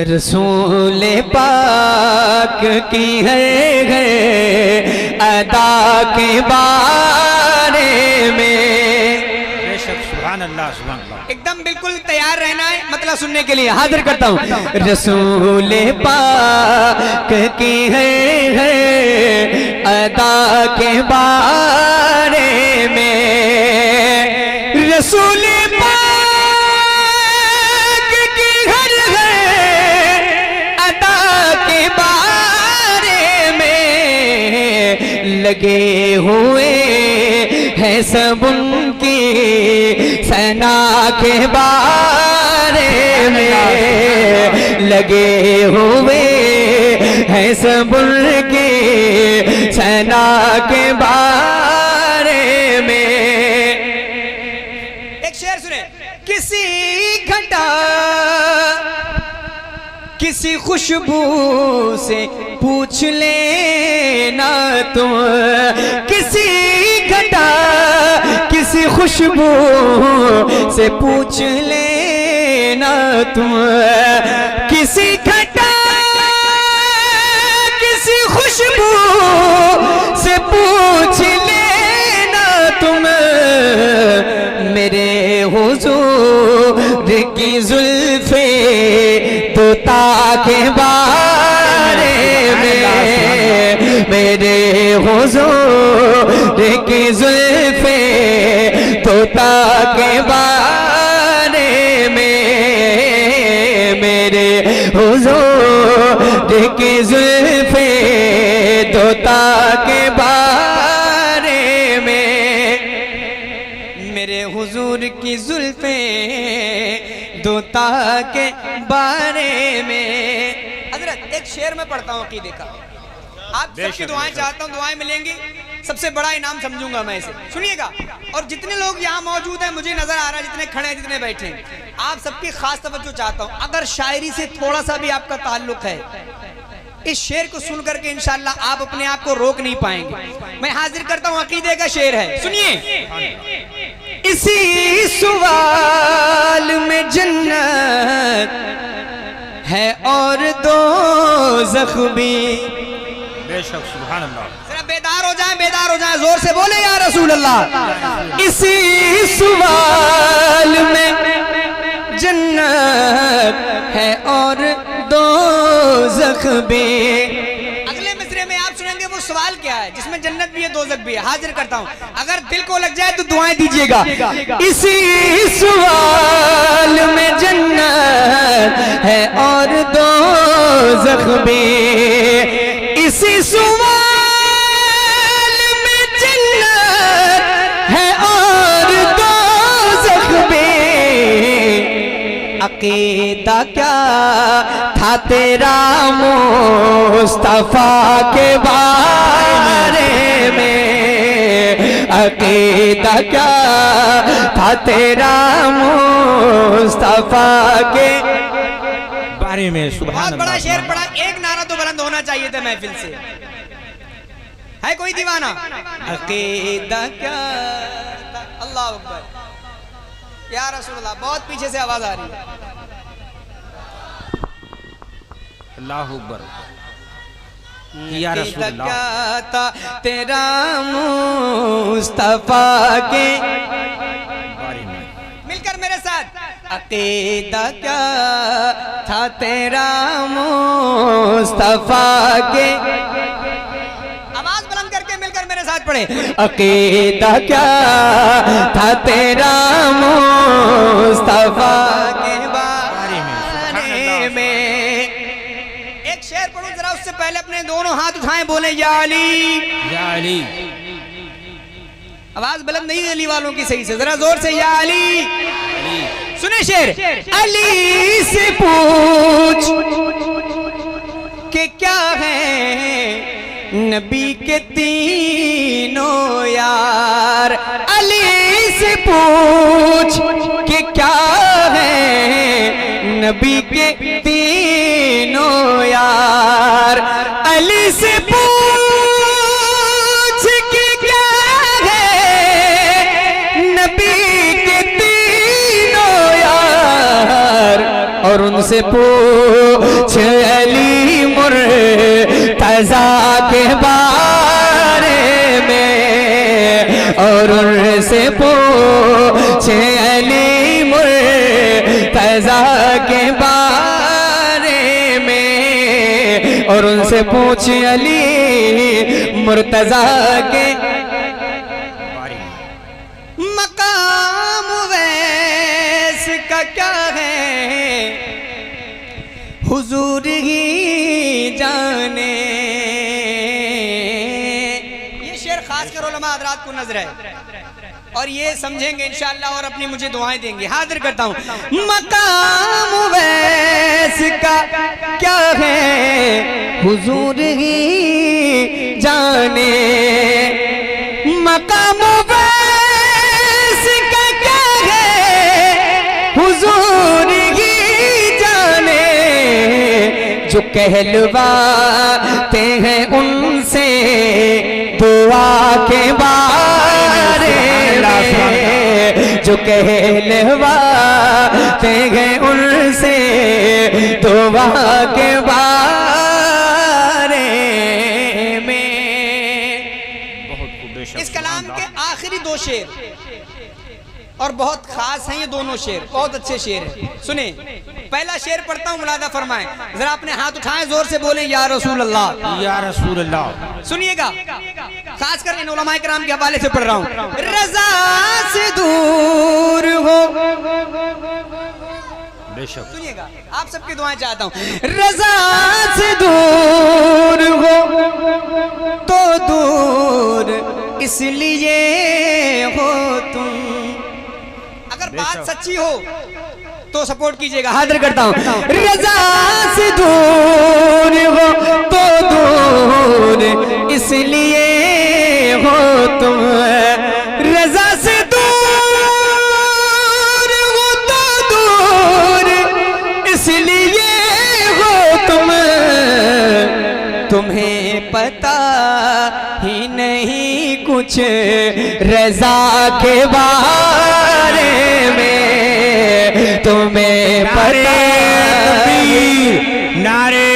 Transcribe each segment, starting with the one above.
रसूल पाक की है अदा के बारे में। सुभान अल्लाह, सुभान अल्लाह। एकदम बिल्कुल तैयार रहना है मतलब सुनने के लिए। हाजिर करता हूँ। रसूल पाक की है अदा के बारे में। रसूल पाक की है अदा के बारे में। लगे हुए हैं सब उनकी सना के बारे में। लगे हुए हैं सब उनके सना के बारे में। एक शेर सुने। किसी घटा किसी खुशबू से पूछ लेना तुम। किसी घटा किसी खुशबू से पूछ लेना तुम। किसी घटा किसी खुशबू से पूछ लेना तुम। मेरे हुजूर की जुल्फे तोता के बारे में। मेरे हुजूर की जुल्फे तोता के बारे में। मेरे हुजूर की जुल्फे तोता के बारे में। मेरे हुजूर की जुल्फे तोता के बारे में। हजरत एक शेर में पढ़ता हूँ अकीदे का। आप सबकी दुआएं चाहता हूँ, दुआएं मिलेंगी। सबसे बड़ा इनाम समझूंगा मैं इसे। सुनिएगा। और जितने लोग यहाँ मौजूद हैं, मुझे नजर आ रहा है, जितने खड़े हैं जितने बैठे हैं, आप सबकी खास तवज्जो चाहता हूँ। अगर शायरी से थोड़ा सा भी आपका ताल्लुक है, इस शेर को सुन करके इंशाअल्लाह आप अपने आप को रोक नहीं पाएंगे। मैं हाजिर करता हूँ अकीदे का शेर है, सुनिए। इसी सवाल में जन्नत है और दोज़ख भी। बेशक, सुभान अल्लाह। जरा बेदार हो जाए, बेदार हो जाए, जोर से बोले या रसूल अल्लाह। इसी सवाल में जन्नत है और दोज़ख भी। अगले मिसरे में आप सुनेंगे वो सवाल क्या है जिसमें जन्नत भी है दोज़ख भी है। हाजिर करता हूँ। अगर दिल को लग जाए तो दुआएं दीजिएगा। इसी सवाल में जन्नत है और दोज़ख भी। इसी सवाल में जन्नत है और दोज़ख भी। अकीदा क्या था तेरा मुस्तफा के बारे में। अकीदा क्या था तेरा मुस्तफा के बारे में। सुभान बहुत अल्लाह। बड़ा शेर पड़ा। एक नारा तो बुलंद होना चाहिए था महफिल से। है कोई दीवाना? अकीदा क्या था। अल्लाह अकबर या रसूल अल्लाह। बहुत पीछे से आवाज आ रही है। अल्लाह अकबर या रसूल अल्लाह। क्या था तेरा मुस्तफा के बारे में। मिलकर मेरे साथ। अकीदा क्या था तेरा मुस्तफा के। आवाज बुलंद करके मिलकर मेरे साथ पढ़े। अकीदा क्या था तेरा मुस्तफा के बारे में। एक शेर पढ़ूं जरा, उससे पहले अपने दोनों हाथ उठाएं, बोले या अली। या अली। आवाज बुलंद नहीं अली वालों की सही से, जरा जोर से या अली। सुने शेर। अली से पूछ के क्या है नबी के तीनों यार। अली से पूछ के क्या है नबी के तीनों यार। अली से पूछ के क्या है नबी के तीनों यार। और उनसे उनसे पूछ अली मुर्तज़ा के बारे में, और उनसे पूछ अली मुर्तज़ा के बारे में, और उनसे पूछ अली मुर्तज़ा के मकाम वैस का क्या है, हुजूर ही जाने। ये शेर खास कर उलमा हज़रात को नजर है और ये समझेंगे इंशाअल्लाह और अपनी मुझे दुआएं देंगे। हाजिर करता हूँ। मकाम वैस का क्या है, हुजूर ही जाने। मकाम वैस का क्या है, हुजूर ही जाने। जो कहलवाते हैं उनसे दुआ के बारे में, जो कहलवाते हैं उनसे दुआ के बारे में। इस कलाम के आखिरी दो शेर और बहुत खास हैं ये दोनों शेर, बहुत अच्छे शेर हैं। सुने, पहला शेर पढ़ता हूँ, मुलादा फरमाएं। जरा अपने हाथ उठाएं, जोर से बोले या रसूल अल्लाह, या रसूल अल्लाह। सुनिएगा, खासकर इन उलमाए किराम के हवाले से पढ़ रहा हूँ। रज़ा से दूर हो, बेशक सुनिएगा, आप सबकी दुआएं चाहता हूँ। रज़ा से दूर हो तो दूर इसलिए हो तुम। अगर बात सच्ची हो तो सपोर्ट कीजिएगा। हाजिर करता हूँ। रज़ा से दूर हो तो दूर इसलिए हो तुम, रज़ा से दूर हो तो दूर इसलिए हो तुम। तुम्हें पता ही नहीं कुछ रज़ा के बारे में, तुम्हें पता नारे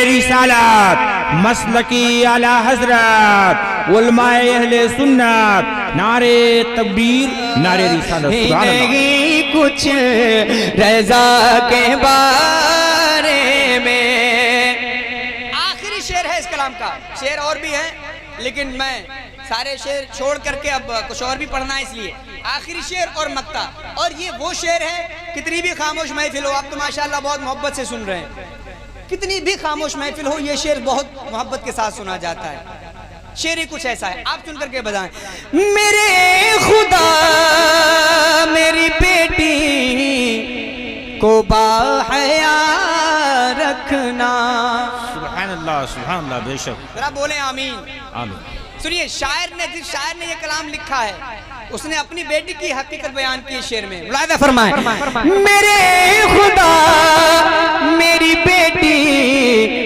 रिसालत मसलकी आला हजरत उलमाए अहले सुन्नत, नारे तकबीर, नारे रिसालत। नहीं कुछ रज़ा के बारे में। आखिरी शेर है इस कलाम का। शेर और भी है लेकिन मैं सारे शेर छोड़ करके अब कुछ और भी पढ़ना है, इसलिए आखिरी शेर और मक्ता। और ये वो शेर है, कितनी भी खामोश महफिल हो, आप तो माशाल्लाह बहुत मोहब्बत से सुन रहे हैं, कितनी भी खामोश महफिल हो ये शेर बहुत मोहब्बत के साथ सुना जाता है। शेर ही कुछ ऐसा है, आप सुन करके बताएं। मेरे खुदा मेरी बेटी को बाहया रखना। सुभान अल्लाह, सुभान अल्लाह, बेशक। जरा बोले आमीन। आमीन। सुनिए, शायर ने ये कलाम लिखा है, उसने अपनी बेटी की हकीकत बयान की शेर में। मुलाहिदा फरमाएं। मेरे खुदा मेरी बेटी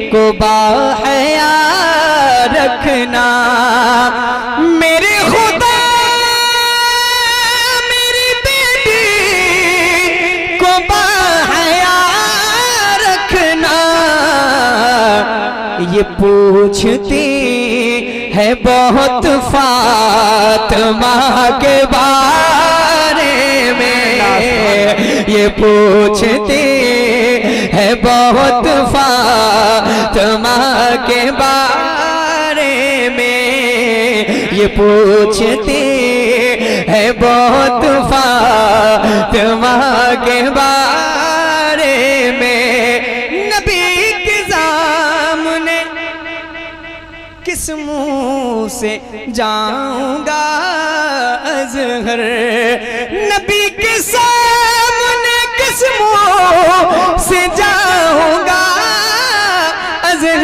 को बाहया रखना, मेरे खुदा मेरी बेटी को बाहया रखना। ये पूछती है बहुत फातिमा के बारे में, ये पूछते है बहुत फातिमा के बारे में, ये पूछते है बहुत फातिमा के बारे में। नबी के सामने किस मुंह से जाऊंगा अज़हर, नबी के सामने किस मुंह से जाऊंगा अज़हर।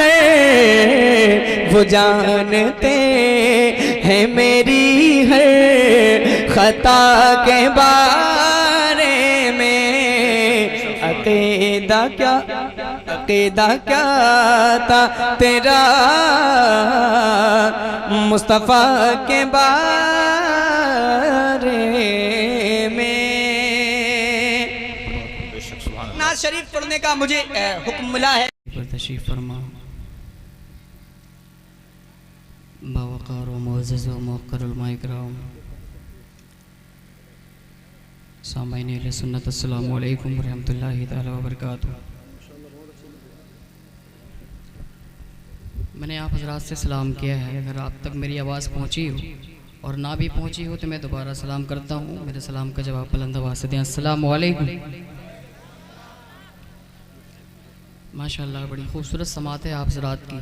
वो जानते हैं मेरी हर खता के बारे में। अक़ीदा क्या था तेरा मुस्तफ़ा के बारे में। नाज़ शरीफ पढ़ने का का मुझे हुक्म मिला है। पर तशरीफ़ फरमा बावक़ार व मुअज़्ज़ज़ व मुवक़्क़र उलमाए किराम, सामाईन अहले सुन्नत, अस्सलामु अलैकुम व रहमतुल्लाहि तआला व बरकातुहू। मैंने आप हज़रात से सलाम किया है, अगर आप तक मेरी आवाज़ पहुँची हो और ना भी पहुँची हो तो मैं दोबारा सलाम करता हूँ। मेरे सलाम का जवाब बुलंद आवाज़ से दें, अस्सलामु अलैकुम। माशाअल्लाह बड़ी खूबसूरत समात है आप हज़रात की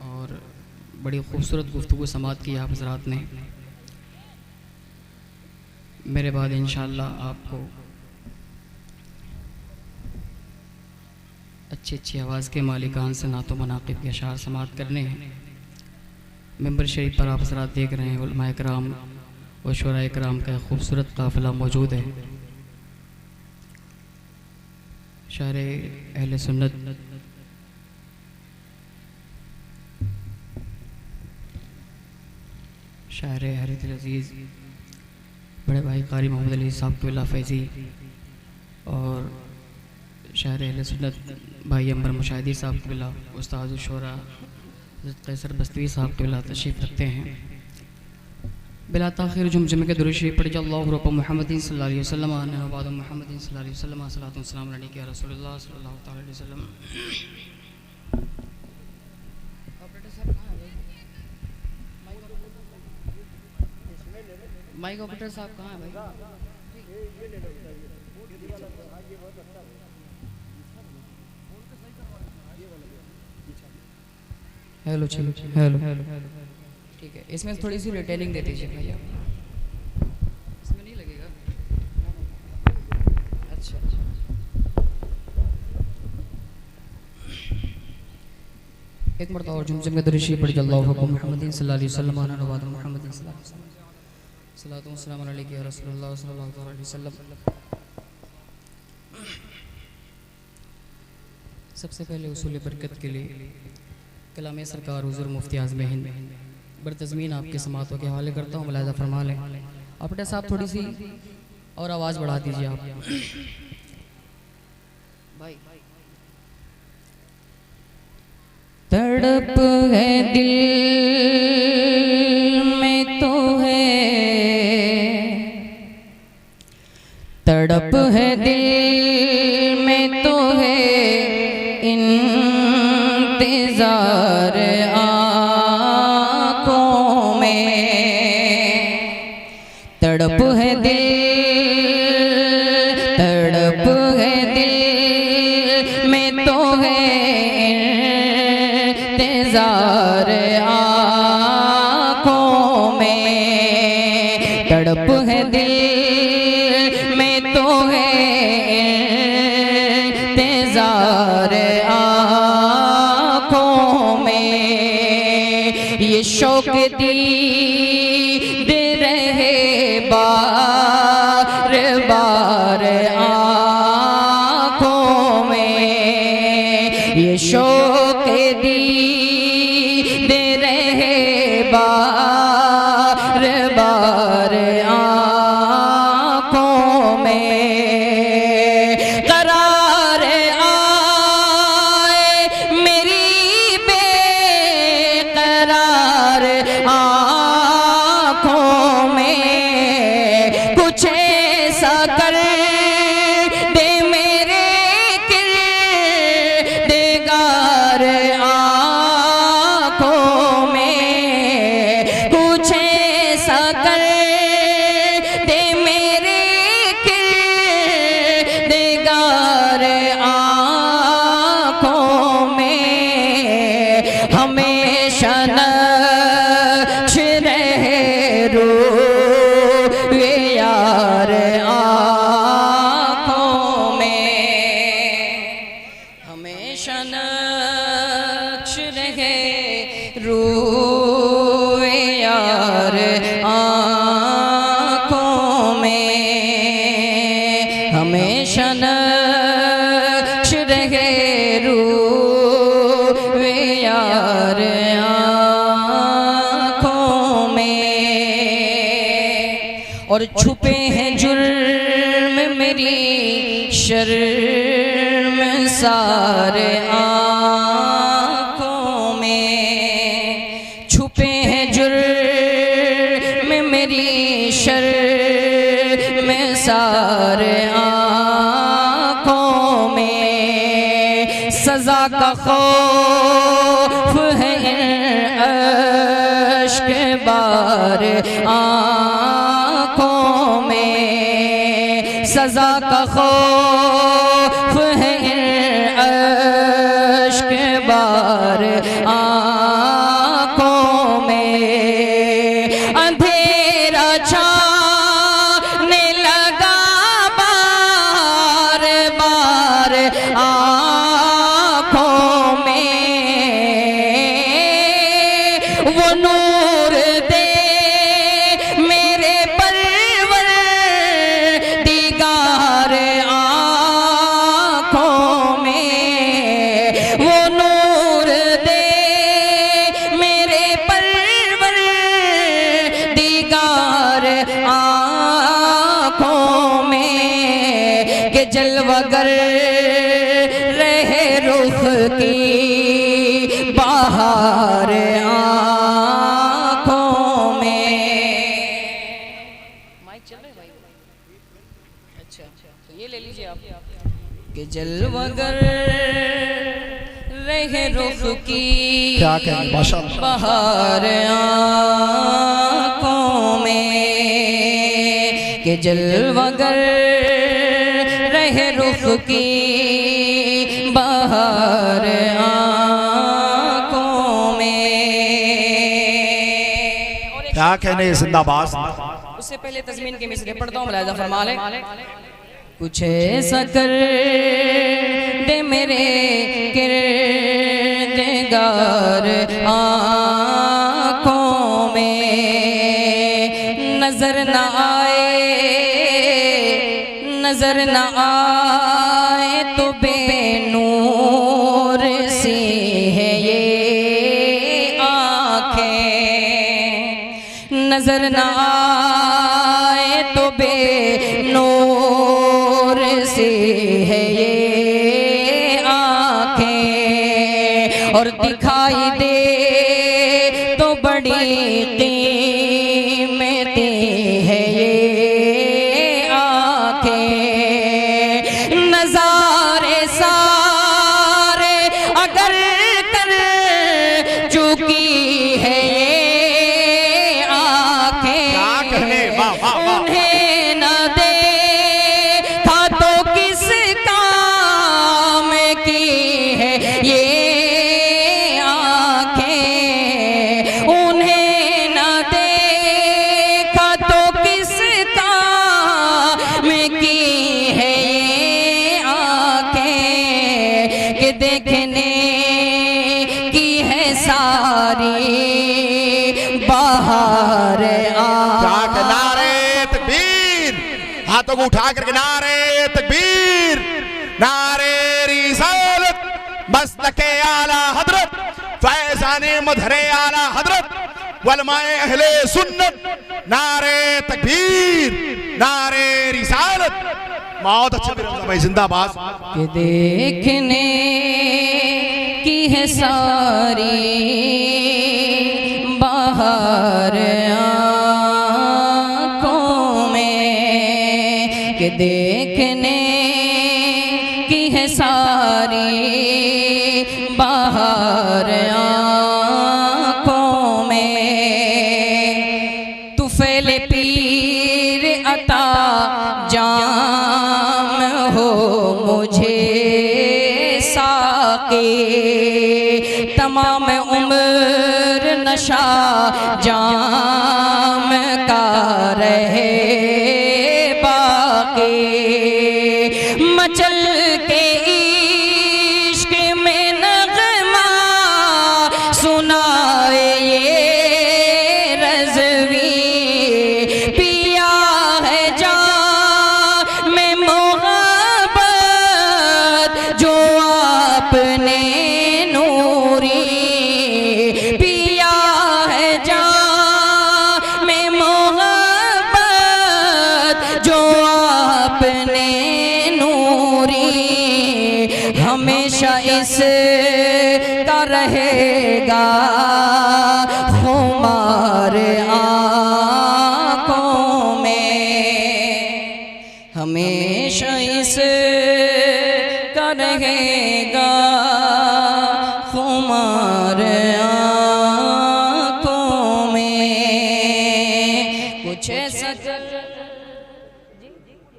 और बड़ी खूबसूरत गुफ्तगू समात की आप हज़रात ने। मेरे बाद इंशाअल्लाह आपको अच्छी अच्छी आवाज़ के मालिकान से नातो मनाक़िब के अशार समात करने हैं। मेंबर शरीफ पर आप हज़रात देख रहे हैं उलमाए किराम व शुराए किराम का खूबसूरत काफ़िला मौजूद है। शायर अहले सुन्नत शायर हरीत अज़ीज़ बड़े भाई कारी मोहम्मद अली साहब क़िबला फैज़ी और शायर अहले सुन्नत भाई अंबर मुशाहिदी साहब क़िबला, उस्ताद शुरा हज़रत कैसर बस्तवी साहब क़िबला तशरीफ़ रखते हैं। बिला ताख़िर जुमजुमे के दुरूद शरीफ पढ़ अल्लाहु रब्ब मुहम्मदिन सल्लल्लाहु अलैहि वसल्लम अन्ना बाद मुहम्मदिन सल्लल्लाहु अलैहि वसल्लम सलातु व सलाम अलैका या रसूलल्लाह सल्लल्लाहु तआला अलैहि वसल्लम। माइक ऑपरेटर साहब कहाँ है भाई? हेलो चलो हेलो ठीक है, इसमें थोड़ी सी रिटेलिंग दे दीजिए भैया, इसमें नहीं लगेगा। अच्छा एक मरतबा और जुमजुमे के दुरूद शरीफ पढ़ अल्लाहु अकबर मुहम्मदिन सल्लल्लाहु अलैहि वसल्लम अन्ना बाद मुहम्मदिन सल्लल्लाहु अलैहि वसल्लम सलातु व सलाम अलैका या रसूलल्लाह सल्लल्लाहु अलैहि वसल्लम। सबसे पहले उसूल बरकत के लिए कलाम सरकार हुज़ूर मुफ्ती आज़म हिंद बरतज़मीन आपके समातों के हवाले करता हूँ, मुलाहिज़ा फरमा लें। अपने साहब थोड़ी सी और आवाज़ बढ़ा दीजिए आप भाई। तड़प है दिल में तो है, तड़प है दिल में तो है, इंतज़ार आँखों में। तड़प है दिल, तड़प है दिल में तो है, इंतज़ार आँखों में। तड़प है दिल में तो है, इंतज़ार आँखों में। ये शौक़ दीद रहे बार बार आँखों में। ये शौक़ दीद रहे बार बार आँखों में। करार आए मेरी बेकरार आँखों में। कुछ ऐसा कर दे मेरे किरदार आँखों में। कुछ ऐसा कर दे मेरे किरदार आँखों में। हमेशा नक्श रहे रूए यार आँखों में। हमेशा नक्श रहे रूए यार आँखों में। हमेशा नक्श रहे रूए यार आँखों में। और छुपे हैं जुर्म मेरी शर्म सारे आँखों में छुपे हैं जुर्म मेरी शर्म सारे आँखों में सजा का खौफ है अश्क बार आँखों में सजा का खौफ है अश्क बार आँखों में अंधेरा छाने लगा बार बार आँखों में वो नूर दे मेरे परवरदिगार आँखों में वो नूर दे मेरे परवरदिगार आँखों में कि जलवागर रहे रुख की बाहर आँखों में। माइक चल रहा है भाई? अच्छा तो ये ले लीजिए आप कि जलवागर रहे रुख की क्या कहें माशाअल्लाह। बाहर आँखों में कि जलवागर रहे रुख की बाहर आँखों में। क्या कहने जिंदाबाद। उससे पहले तज़मीन के मिसरे पढ़ता हूँ, मुलाहिज़ा फरमा लें। कुछ ऐसा कर दे मेरे किरदार आँखों में नजर न आए तो बेनूर सी है ये आँखें नजर न आए तो बेनूर सी है ये आँखें और दिखाई दे तो बड़ी कीमती है ये नज़ारे सारे अगर कर चुकी है ये आँखें उन्हें न देखा तो किस काम की है ये आँखें उन्हें न देखा तो किस काम की है कि देखने की है सारी बाहर नारे तकबीर, हाथों को उठा करके नारे तकबीर, नारे रिसालत, मसलके आला हजरत, फैज़ाने मधरे आला हजरत, उलमाए अहले सुन्नत, नारे तकबीर, नारे रिसालत। बहुत अच्छे भाई जिंदाबाद। कि देखने की है सारी बाहर आँखों में कि देखने की है सारी बाहर आँखों में तुफैल पीर अता जाम हो मुझे साक़ी तमाम उम्र नशा जाम का रहे बाकी मचल के इश्क में नग़मा सुनाए ये रज़वी पिया है जाम में मोहब्बत जो आपने नूरी पिया है जाम में मोहब्बत हमेशा इसका रहेगा हमारे आँखों में, हमेशा इसका रहेगा हमारे आँखों में। कुछ ऐसा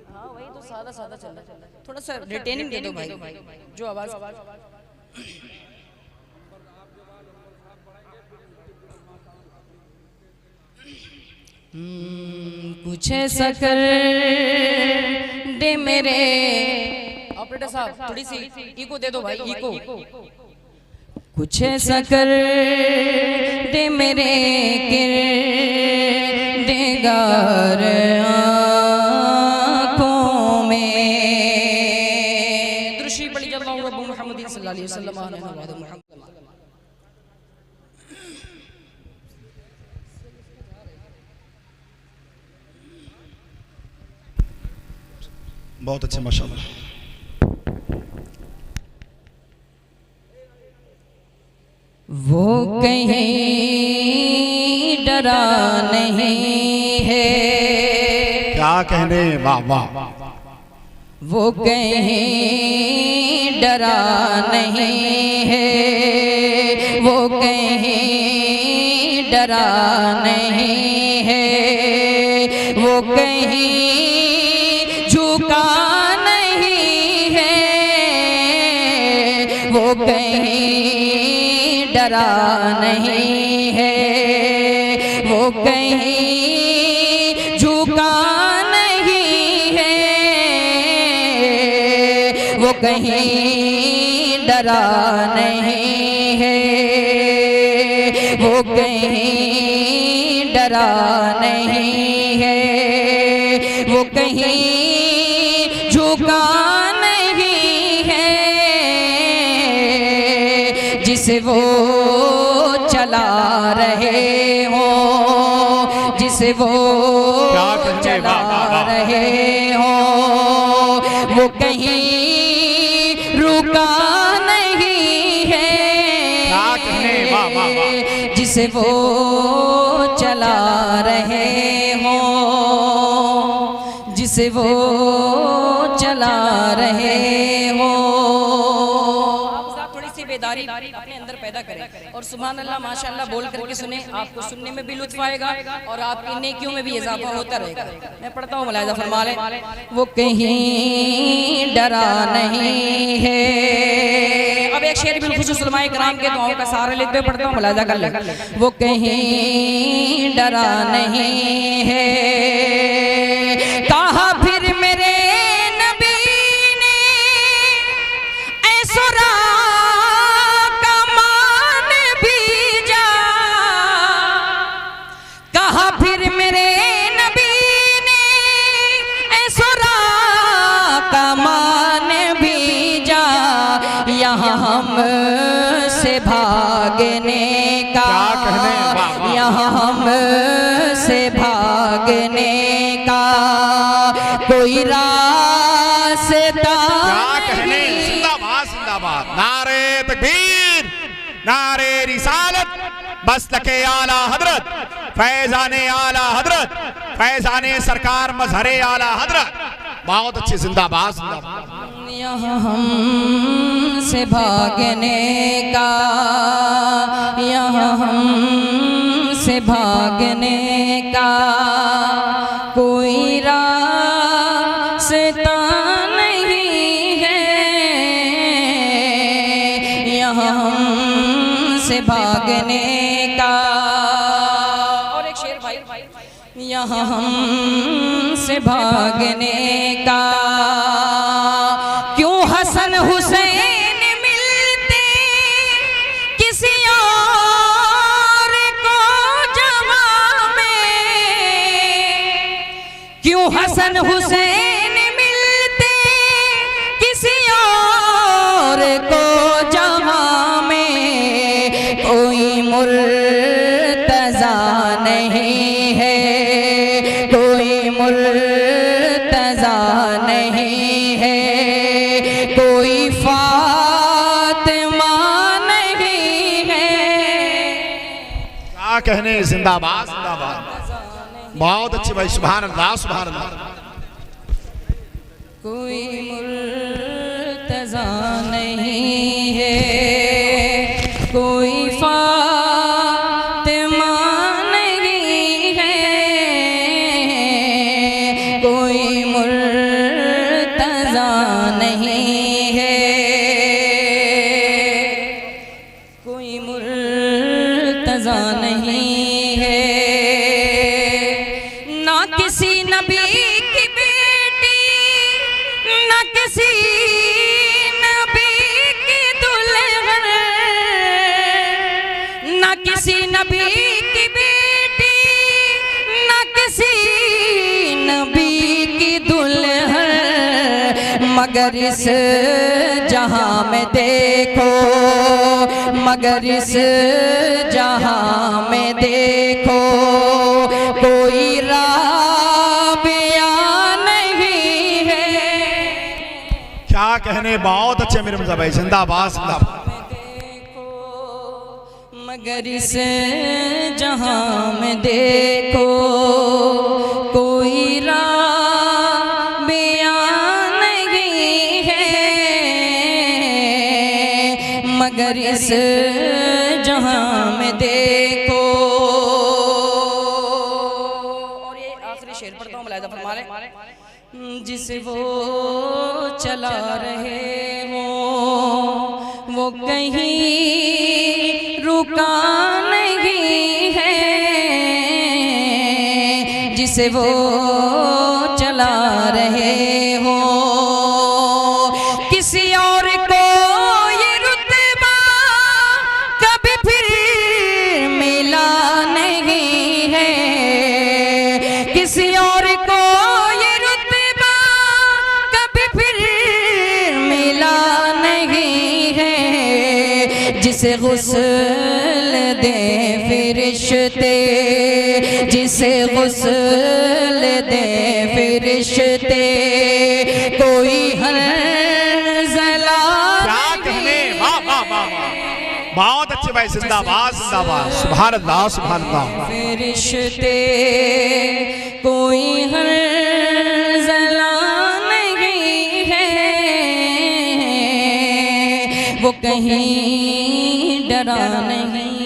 हाँ वही तो सादा सादा चल रहा है, थोड़ा सा रिटेनिंग दे दो भाई, जो आवाज कुछ ऐसा कर दे मेरे ऑपरेटर साहब, थोड़ी सी इको दे दो भाई, इको। कुछ ऐसा कर दे मेरे किरदार आँखों में। दुरूद पढ़ी जल्लल्लाहु रब्बु मुहम्मदिन सल्लल्लाहु अलैहि वसल्लम आने वाले मुहम्मद। बहुत अच्छे माशाल्लाह। वो कहीं डरा नहीं है, क्या कहने, वाह वाह। वो कहीं डरा नहीं है, वो कहीं डरा नहीं है, वो कहीं झुका नहीं है, वो कहीं डरा नहीं है, वो कहीं झुका नहीं है, वो कहीं डरा नहीं है, वो कहीं डरा नहीं है, वो कहीं झुका नहीं है, जिसे वो चला रहे हो, जिसे वो चला रहे हो, वो कहीं रुका नहीं है, जिसे वो चला रहे हो, जिसे वो चला रहे हो। थोड़ी सी बेदारी अपने अंदर पैदा करें और सुभान अल्लाह माशाअल्लाह बोल करके सुने, आपको सुनने में भी लुत्फ आएगा और आपकी नेकियों में भी इजाफा होता रहेगा। मैं पढ़ता हूँ, मुलाहिजा फरमा लें। वो कहीं डरा नहीं है। अब एक शेर बिलखुसूस उलमाए किराम के दुआओं का सहारा लेते हुए पढ़ता हूँ, मुलाहिजा कर लें। वो कहीं डरा नहीं है, कहा फिर मेरे नबी ने ऐसुरा का मान भेजा, कहा फिर मेरे नबी ने ऐसुरा का मान भेजा, यहाँ हम से भागने का, यहाँ हम से भागने का कोई रास्ता नहीं। जिंदाबाद जिंदाबाद, नारे तकबीर, नारे रिसालत, मसलके आला हजरत, फैजाने आला हजरत, फैजाने सरकार मजहरे आला हजरत। बहुत अच्छे, जिंदाबाद जिंदाबाद। यहाँ हम से भागने का, यहाँ हम से भागने का कोई रास्ता नहीं है, यहाँ हम से भागने का। और एक शेर भाई, यहाँ हम से भागने का क्यों हसन हुसैन मिलते किसी और को जवा में, क्यों हसन हुसैन मिलते किसी और को जवा में, कोई मुर्तज़ा नहीं है, कोई मुर्तज़ा नहीं है, कोई कहने जिंदाबाद जिंदाबाद। बहुत अच्छी भाई, सुभान अल्लाह सुभान अल्लाह। कोई मुर्तज़ा नहीं है, कोई फातिमा नहीं है, कोई मुर्तज़ा नहीं है, कोई मुर्तज़ा नहीं है। ना किसी नबी की बेटी, ना किसी नबी की दुल्हन, ना किसी नबी की बेटी, ना किसी नबी की दुल्हन, मगर इस जहां में देखो, मगर इस जहां में देखो, कोई राबिया नहीं है। क्या कहने, बहुत अच्छे मेरे मुझे भाई, जिंदाबाद जिंदाबाद। मगर इस जहां में देखो, कोई राबिया नहीं है, मगर इस जहां में देखो। और ये आखिरी शेर पढ़ता हूँ, मुलाहिज़ा फरमा लें। जिसे वो चला रहे हो, वो कहीं रुका नहीं है, जिसे वो चला रहे हो। किसी और को ये रुतबा कभी फिर मिला नहीं है, किसी और को ये रुतबा कभी फिर मिला नहीं है, जिसे गुस्ल दे फिरिश्ते, जिसे गुस्ल दे फिरिश्ते, कोई हंज़ला क्या कहने, वाह वाह वाह वाह, बहुत अच्छे भाई, जिंदाबाद जिंदाबाद, सुभान अल्लाह सुभान अल्लाह। फिरिश्ते, कोई हंज़ला नहीं है, वो कहीं डरा नहीं